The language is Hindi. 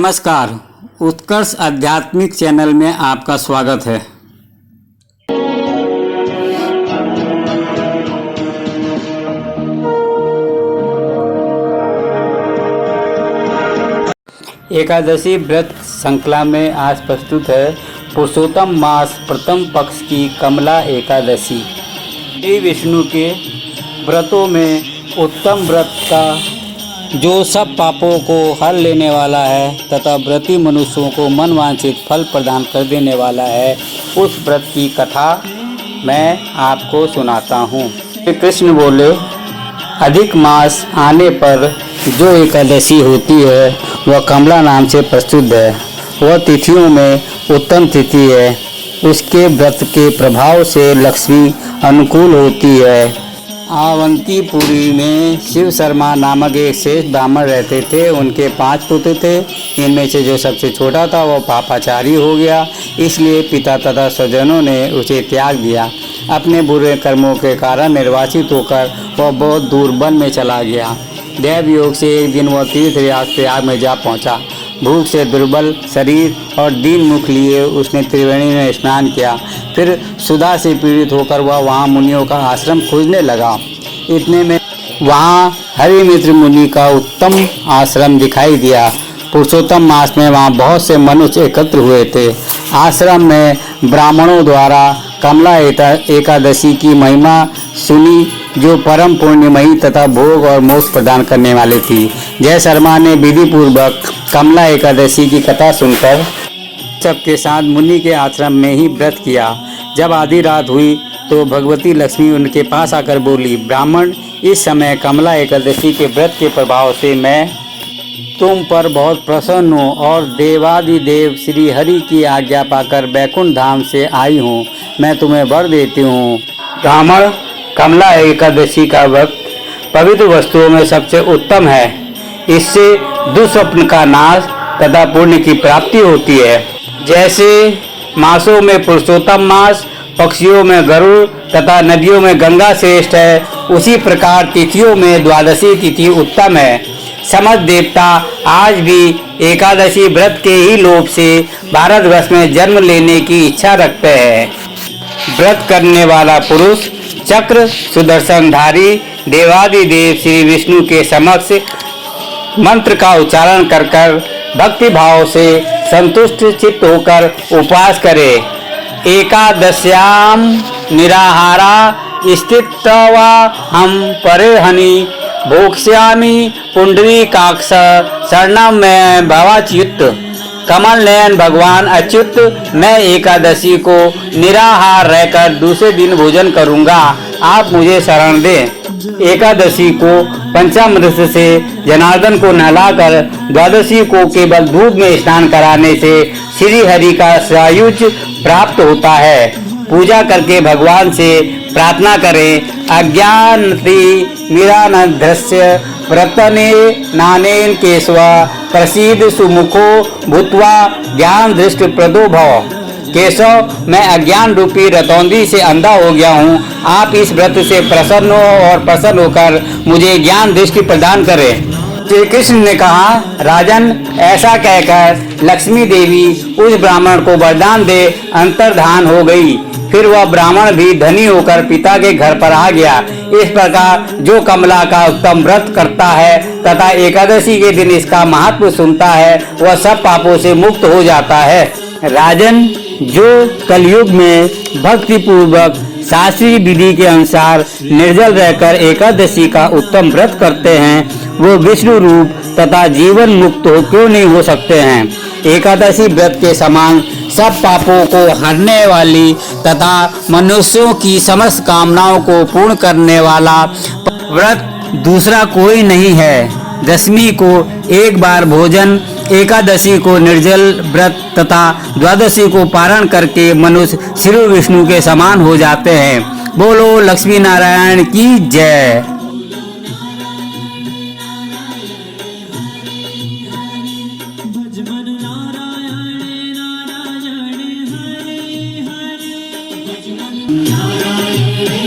नमस्कार, उत्कर्ष आध्यात्मिक चैनल में आपका स्वागत है। एकादशी व्रत श्रृंखला में आज प्रस्तुत है पुरुषोत्तम मास प्रथम पक्ष की कमला एकादशी। श्री विष्णु के व्रतों में उत्तम व्रत का जो सब पापों को हर लेने वाला है तथा व्रती मनुष्यों को मनवांछित फल प्रदान कर देने वाला है, उस व्रत की कथा मैं आपको सुनाता हूँ। श्री कृष्ण बोले, अधिक मास आने पर जो एकादशी होती है वह कमला नाम से प्रसिद्ध है। वह तिथियों में उत्तम तिथि है। उसके व्रत के प्रभाव से लक्ष्मी अनुकूल होती है। अवंतीपुरी में शिव शर्मा नामक एक श्रेष्ठ ब्राह्मण रहते थे। उनके 5 पुत्र थे। इनमें से जो सबसे छोटा था वह पापाचारी हो गया, इसलिए पिता तथा स्वजनों ने उसे त्याग दिया। अपने बुरे कर्मों के कारण निर्वासित होकर वह बहुत दूर वन में चला गया। दैव योग से एक दिन वह तीर्थयाग प्रयाग में जा पहुंचा। भूख से दुर्बल शरीर और दीन मुख लिए उसने त्रिवेणी में स्नान किया। फिर सुधा से पीड़ित होकर वह वहाँ मुनियों का आश्रम खोजने लगा। इतने में वहाँ हरिमित्र मुनि का उत्तम आश्रम दिखाई दिया। पुरुषोत्तम मास में वहाँ बहुत से मनुष्य एकत्र हुए थे। आश्रम में ब्राह्मणों द्वारा कमला एकादशी की महिमा सुनी, जो परम पुण्यमयी तथा भोग और मोक्ष प्रदान करने वाली थी। जय शर्मा ने विधि पूर्वक कमला एकादशी की कथा सुनकर सबके साथ मुनि के आश्रम में ही व्रत किया। जब आधी रात हुई तो भगवती लक्ष्मी उनके पास आकर बोली, ब्राह्मण, इस समय कमला एकादशी के व्रत के प्रभाव से मैं तुम पर बहुत प्रसन्न हूँ और देवादिदेव श्री हरि की आज्ञा पाकर बैकुंठ धाम से आई हूँ। मैं तुम्हें वर देती हूँ। ब्राह्मण, कमला एकादशी का व्रत पवित्र वस्तुओं में सबसे उत्तम है। इससे दुस्वप्न का नाश तथा पुण्य की प्राप्ति होती है। जैसे मासों में पुरुषोत्तम मास, पक्षियों में गरुड़ तथा नदियों में गंगा श्रेष्ठ है, उसी प्रकार तिथियों में द्वादशी तिथि उत्तम है। समस्त देवता आज भी एकादशी व्रत के ही लोभ से भारतवर्ष में जन्म लेने की इच्छा रखते हैं। व्रत करने वाला पुरुष चक्र सुदर्शनधारी देवादिदेव श्री विष्णु के समक्ष मंत्र का उच्चारण कर भक्ति भाव से संतुष्ट चित्त होकर उपवास करे। एकादश्याम निराहारा स्थित्वा हम परिहनि भोक्ष्यामि पुंडरीकाक्ष शरणम में भवाच्युत। कमल नयन भगवान अच्युत, मैं एकादशी को निराहार रहकर दूसरे दिन भोजन करूंगा, आप मुझे शरण दें। एकादशी को पंचामृत से जनार्दन को नहलाकर द्वादशी को केवल दूध में स्नान कराने से श्री हरि का सायुज्य प्राप्त होता है। पूजा करके भगवान से प्रार्थना करें, अज्ञानति मीरानध्रस्य प्रतने नानेन केशव प्रसीद सुमुखो भूत्वा ज्ञान दृष्टि प्रदो भव। केशव, मैं अज्ञान रूपी रतौंधी से अंधा हो गया हूँ। आप इस व्रत से प्रसन्न हो और प्रसन्न होकर मुझे ज्ञान दृष्टि प्रदान करें। श्री कृष्ण ने कहा, राजन, ऐसा कहकर लक्ष्मी देवी उस ब्राह्मण को वरदान दे अंतर्धान हो गई। फिर वह ब्राह्मण भी धनी होकर पिता के घर पर आ गया। इस प्रकार जो कमला का उत्तम व्रत करता है तथा एकादशी के दिन इसका महत्व सुनता है, वह सब पापों से मुक्त हो जाता है। राजन, जो कलयुग में भक्ति पूर्वक शास्त्रीय विधि के अनुसार निर्जल रहकर एकादशी का उत्तम व्रत करते हैं, वो विष्णु रूप तथा जीवन मुक्त क्यों नहीं हो सकते हैं। एकादशी व्रत के समान सब पापों को हरने वाली तथा मनुष्यों की समस्त कामनाओं को पूर्ण करने वाला व्रत दूसरा कोई नहीं है। दशमी को एक बार भोजन, एकादशी को निर्जल व्रत तथा द्वादशी को पारण करके मनुष्य श्री विष्णु के समान हो जाते हैं। बोलो लक्ष्मी नारायण की जय। नारायण